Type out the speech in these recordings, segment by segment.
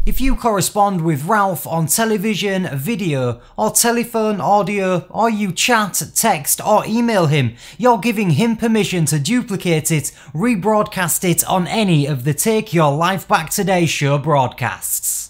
If you correspond with Ralf on television, video, or telephone, audio, or you chat, text, or email him, you're giving him permission to duplicate it, rebroadcast it on any of the Take Your Life Back Today show broadcasts.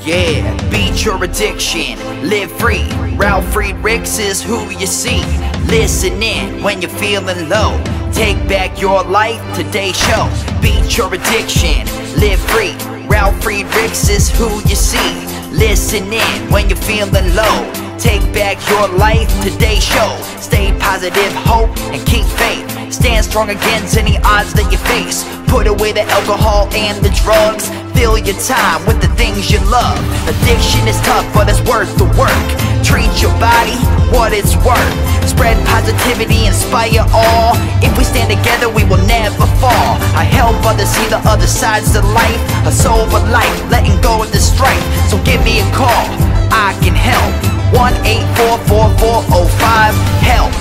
Yeah, beat your addiction, live free. Ralf Friedrichs is who you see. Listen in when you're feeling low. Take back your life, today's show. Beat your addiction, live free. Ralf Friedrichs is who you see. Listen in when you're feeling low. Take back your life, today's show. Stay positive, hope, and keep faith. Stand strong against any odds that you face. Put away the alcohol and the drugs. Fill your time with the things you love. Addiction is tough, but it's worth the work. Treat your body what it's worth. Spread positivity, inspire all. If we stand together, we will never fall. I help others see the other sides to life. A sober life, letting go of the strife. So give me a call, I can help. 1-844-4405-HELP.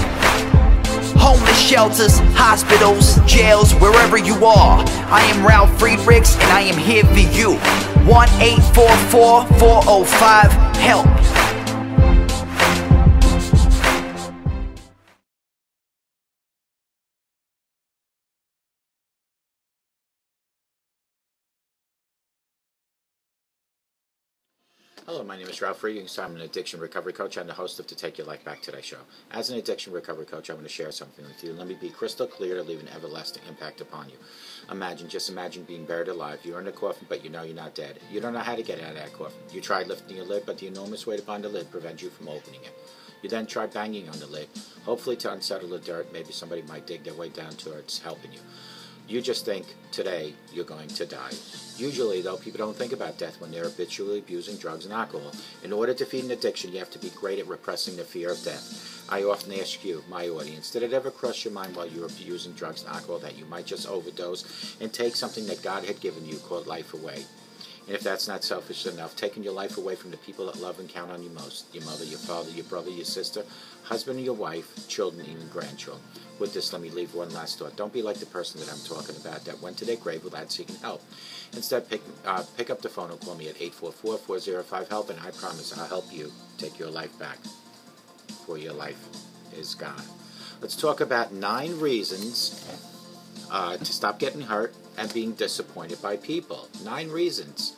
Homeless shelters, hospitals, jails, wherever you are. I am Ralf Friedrichs and I am here for you. 1-844-405-HELP. Hello, my name is Ralf Friedrichs. I'm an addiction recovery coach and the host of the Take Your Life Back Today show. As an addiction recovery coach, I want to share something with you. Let me be crystal clear to leave an everlasting impact upon you. Just imagine being buried alive. You're in a coffin, but you know you're not dead. You don't know how to get out of that coffin. You tried lifting your lid, but the enormous weight upon the lid prevents you from opening it. You then try banging on the lid, hopefully to unsettle the dirt. Maybe somebody might dig their way down towards helping you. You just think, today, you're going to die. Usually, though, people don't think about death when they're habitually abusing drugs and alcohol. In order to defeat an addiction, you have to be great at repressing the fear of death. I often ask you, my audience, did it ever cross your mind while you were abusing drugs and alcohol that you might just overdose and take something that God had given you called life away? And if that's not selfish enough, taking your life away from the people that love and count on you most, your mother, your father, your brother, your sister, husband, your wife, children, even grandchildren. With this, let me leave one last thought. Don't be like the person that I'm talking about that went to their grave without seeking help. Instead, pick up the phone and call me at 844-405-HELP, and I promise I'll help you take your life back before your life is gone. Let's talk about 9 reasons to stop getting hurt and being disappointed by people. 9 reasons.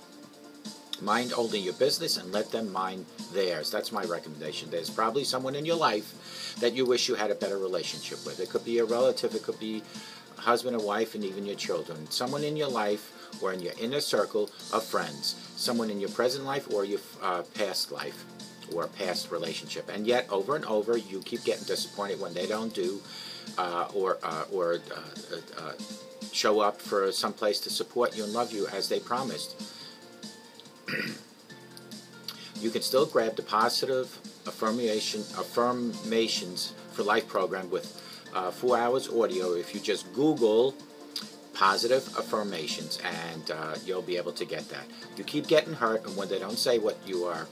Mind only your business and let them mind theirs. That's my recommendation. There's probably someone in your life that you wish you had a better relationship with. It could be a relative, it could be a husband or wife, and even your children. Someone in your life or in your inner circle of friends. Someone in your present life or your past life or a past relationship. And yet, over and over, you keep getting disappointed when they don't do or show up for some place to support you and love you as they promised. You can still grab the Positive Affirmations for Life program with 4 hours audio if you just Google Positive Affirmations, and you'll be able to get that. You keep getting hurt, and when they don't say what you are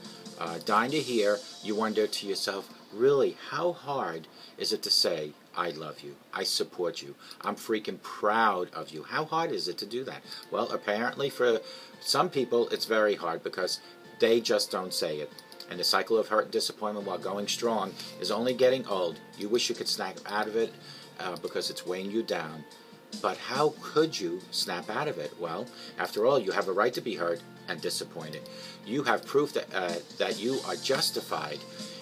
dying to hear, you wonder to yourself, Really, how hard is it to say, I love you, I support you, I'm freaking proud of you? How hard is it to do that? Well, apparently for some people it's very hard because they just don't say it. And the cycle of hurt and disappointment while going strong is only getting old. You wish you could snap out of it because it's weighing you down. But how could you snap out of it? Well, after all, you have a right to be hurt and disappointed. You have proof that you are justified.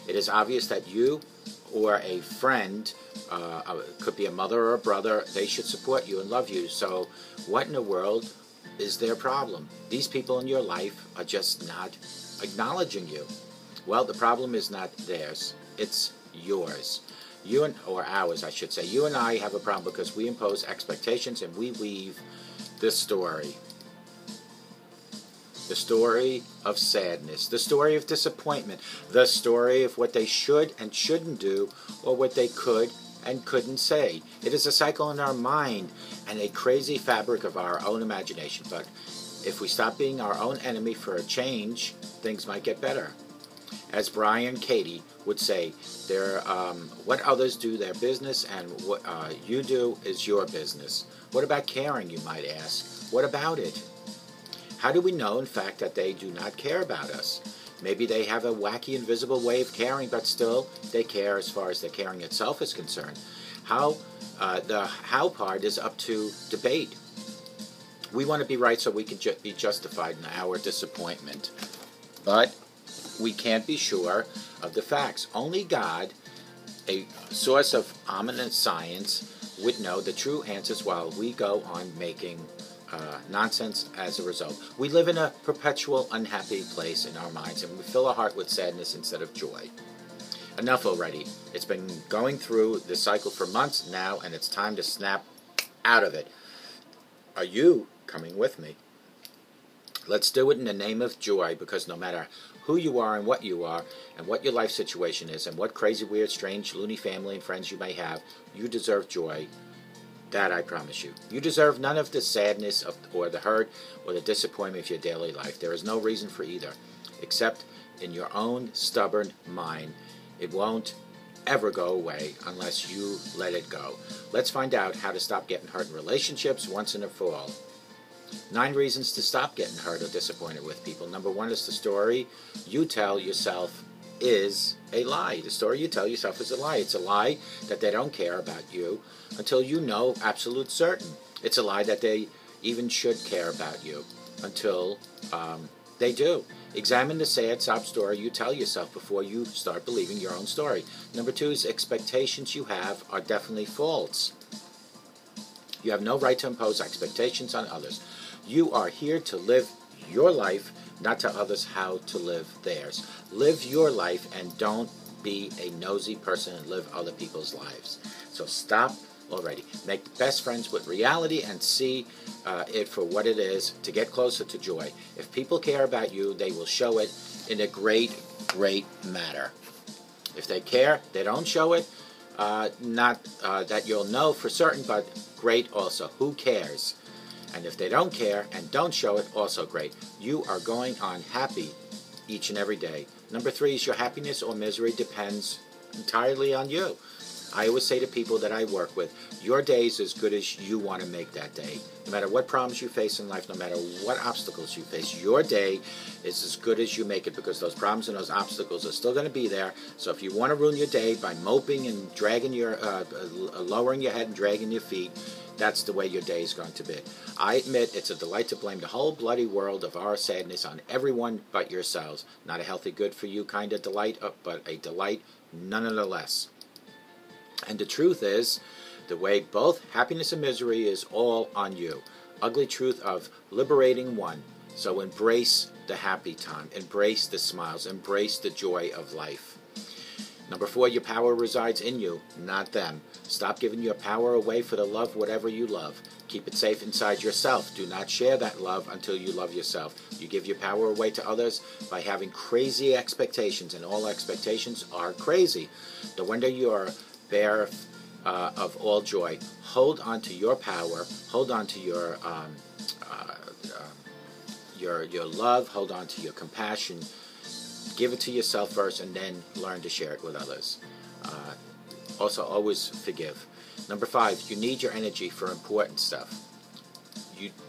It is obvious that you or a friend, could be a mother or a brother, they should support you and love you. So what in the world is their problem? These people in your life are just not acknowledging you. Well, the problem is not theirs, it's yours. Or ours, I should say. You and I have a problem because we impose expectations and we weave this story. The story of sadness, the story of disappointment, the story of what they should and shouldn't do, or what they could and couldn't say. It is a cycle in our mind and a crazy fabric of our own imagination. But if we stop being our own enemy for a change, things might get better. As Brian Katie would say, what others do their business, and what you do is your business. What about caring, you might ask? What about it? How do we know, in fact, that they do not care about us? Maybe they have a wacky, invisible way of caring, but still they care as far as the caring itself is concerned. The how part is up to debate. We want to be right so we can be justified in our disappointment. But we can't be sure of the facts. Only God, a source of ominous science, would know the true answers while we go on making nonsense as a result. We live in a perpetual unhappy place in our minds, and we fill our heart with sadness instead of joy. Enough already. It's been going through this cycle for months now, and it's time to snap out of it. Are you coming with me? Let's do it in the name of joy, because no matter who you are and what your life situation is, and what crazy, weird, strange, loony family and friends you may have, you deserve joy. That I promise you. You deserve none of the sadness or the hurt or the disappointment of your daily life. There is no reason for either, except in your own stubborn mind. It won't ever go away unless you let it go. Let's find out how to stop getting hurt in relationships once and for all. 9 reasons to stop getting hurt or disappointed with people. Number 1 is the story you tell yourself is a lie. The story you tell yourself is a lie. It's a lie that they don't care about you until you know absolute certain. It's a lie that they even should care about you until they do. Examine the sad sob story you tell yourself before you start believing your own story. Number 2 is expectations you have are definitely false. You have no right to impose expectations on others. You are here to live your life, not tell others how to live theirs. Live your life and don't be a nosy person and live other people's lives. So stop already. Make the best friends with reality and see it for what it is to get closer to joy. If people care about you, they will show it in a great, great manner. If they care, they don't show it. Not that you'll know for certain, but great also. Who cares? And if they don't care and don't show it, also great. You are going on happy each and every day. Number 3 is your happiness or misery depends entirely on you. I always say to people that I work with, your day is as good as you want to make that day. No matter what problems you face in life, no matter what obstacles you face, your day is as good as you make it, because those problems and those obstacles are still going to be there. So if you want to ruin your day by moping and dragging lowering your head and dragging your feet, that's the way your day is going to be. I admit it's a delight to blame the whole bloody world of our sadness on everyone but yourselves. Not a healthy, good for you kind of delight, but a delight nonetheless. And the truth is, the way both happiness and misery is all on you. Ugly truth of liberating one. So embrace the happy time. Embrace the smiles. Embrace the joy of life. Number 4, your power resides in you, not them. Stop giving your power away for the love whatever you love. Keep it safe inside yourself. Do not share that love until you love yourself. You give your power away to others by having crazy expectations, and all expectations are crazy. No wonder you are bare of all joy. Hold on to your power. Hold on to your love. Hold on to your compassion. Give it to yourself first and then learn to share it with others. Also, always forgive. Number 5, you need your energy for important stuff.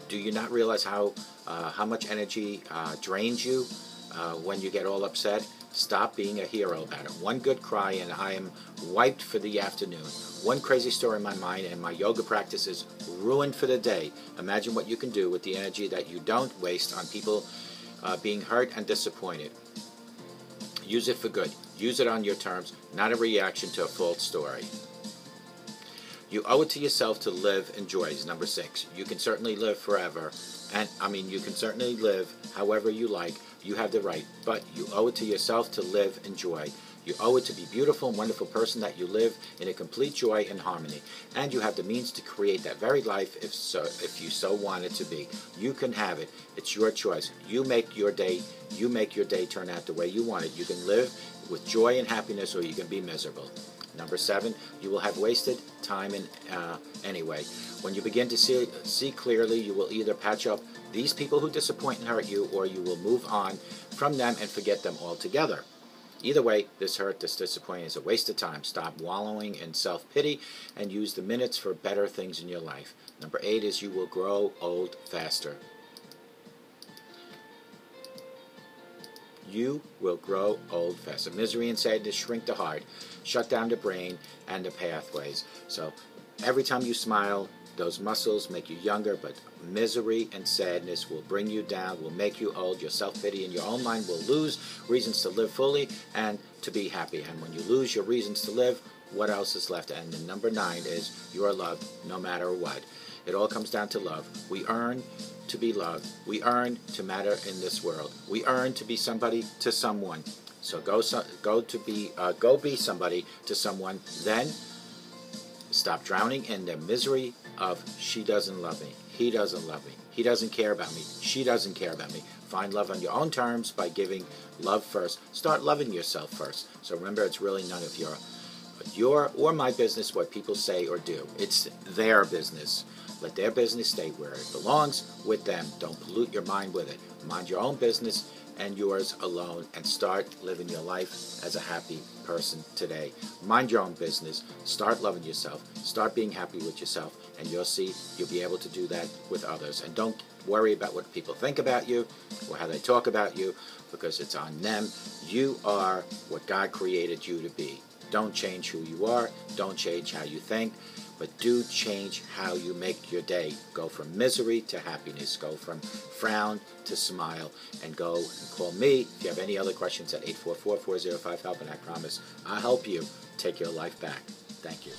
Do you not realize how much energy drains you when you get all upset? Stop being a hero about it. One good cry and I am wiped for the afternoon. One crazy story in my mind and my yoga practice is ruined for the day. Imagine what you can do with the energy that you don't waste on people being hurt and disappointed. Use it for good. Use it on your terms, not a reaction to a false story. You owe it to yourself to live in joy is number 6. You can certainly live forever. And you can certainly live however you like. You have the right. But you owe it to yourself to live in joy. You owe it to be beautiful and wonderful person that you live in a complete joy and harmony. And you have the means to create that very life if you so want it to be. You can have it. It's your choice. You make your day turn out the way you want it. You can live with joy and happiness or you can be miserable. Number 7, you will have wasted time anyway. When you begin to see clearly, you will either patch up these people who disappoint and hurt you, or you will move on from them and forget them altogether. Either way, this hurt, this disappointment is a waste of time. Stop wallowing in self-pity and use the minutes for better things in your life. Number 8 is you will grow old faster. You will grow old faster. Misery and sadness shrink the heart, shut down the brain and the pathways. So every time you smile, those muscles make you younger, but misery and sadness will bring you down, will make you old. Your self-pity in your own mind will lose reasons to live fully and to be happy. And when you lose your reasons to live, what else is left? And the number 9 is you are loved no matter what. It all comes down to love. We earn to be loved. We earn to matter in this world. We earn to be somebody to someone. So go be somebody to someone. Then stop drowning in the misery of she doesn't love me, he doesn't love me, he doesn't care about me, she doesn't care about me. Find love on your own terms by giving love first. Start loving yourself first. So remember, it's really none of your or my business what people say or do. It's their business. Let their business stay where it belongs, with them. Don't pollute your mind with it. Mind your own business and yours alone, and start living your life as a happy person today. Mind your own business. Start loving yourself. Start being happy with yourself, and you'll see you'll be able to do that with others. And don't worry about what people think about you or how they talk about you, because it's on them. You are what God created you to be. Don't change who you are. Don't change how you think. But do change how you make your day. Go from misery to happiness. Go from frown to smile. And go and call me if you have any other questions at 844-405-HELP. And I promise I'll help you take your life back. Thank you.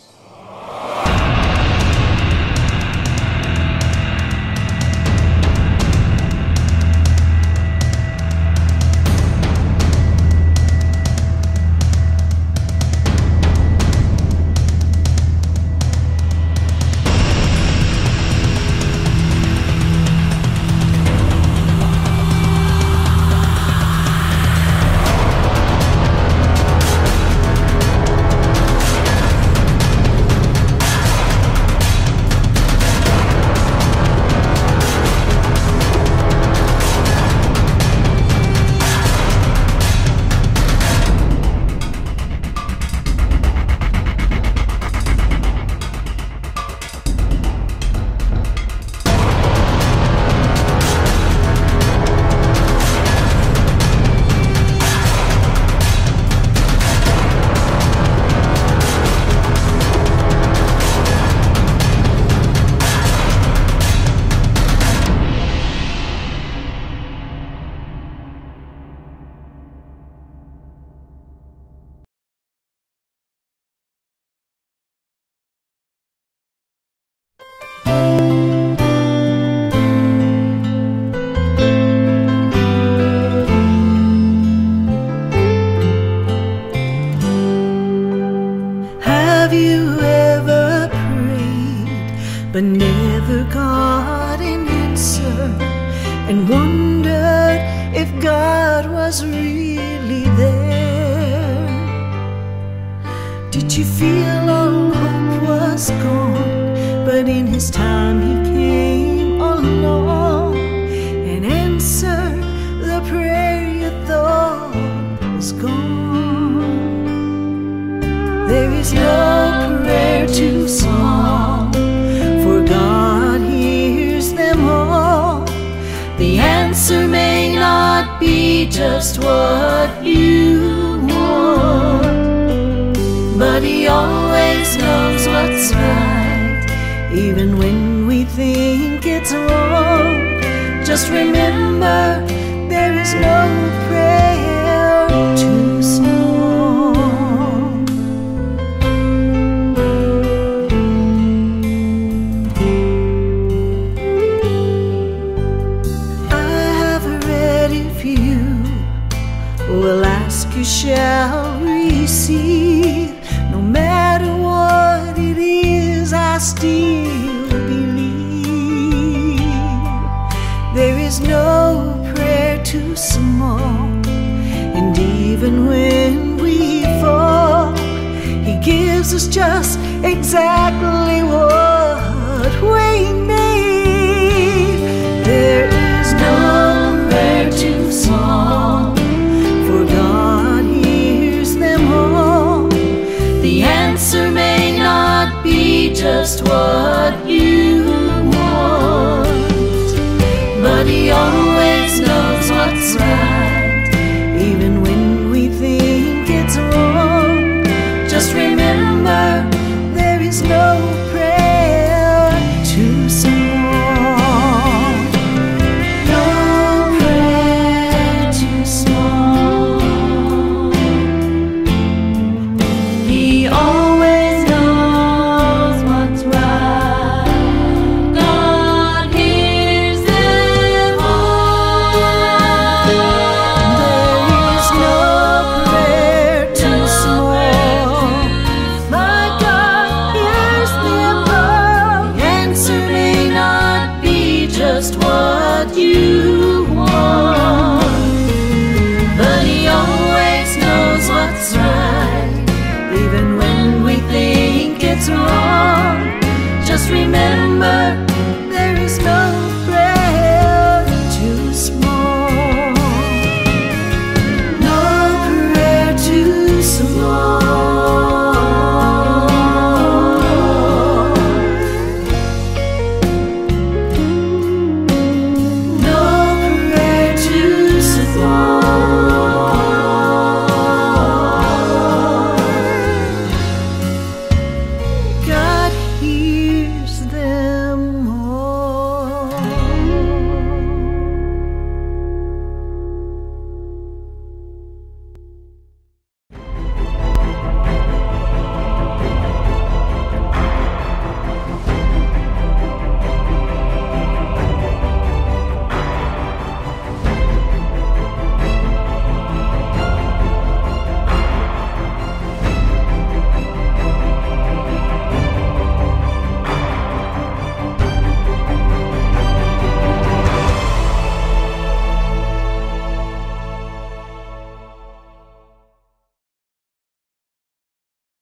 but never got an answer, and wondered if God was really there. Did you feel all hope was gone, but in His time He came along and answered the prayer you thought gone. There is no prayer too small, for God hears them all. The answer may not be just what you want, but He always knows what's right, even when we think it's wrong. Just remember, there is no prayer too small. I have a ready few, will ask you shall receive. No matter what it is, I still believe. There is no prayer too small, and even when we fall, He gives us just exactly what we need. There is no prayer too small, for God hears them all. The answer may not be just what you want, but He always knows what's right, even when we think it's wrong. Just remember, there is no prayer too small. No prayer too small. He always knows what's right. God hears them all. There is no prayer too small. My God hears them all. The answer may not be just what you want, but He always knows what's right, even when we think it's wrong. Just remember,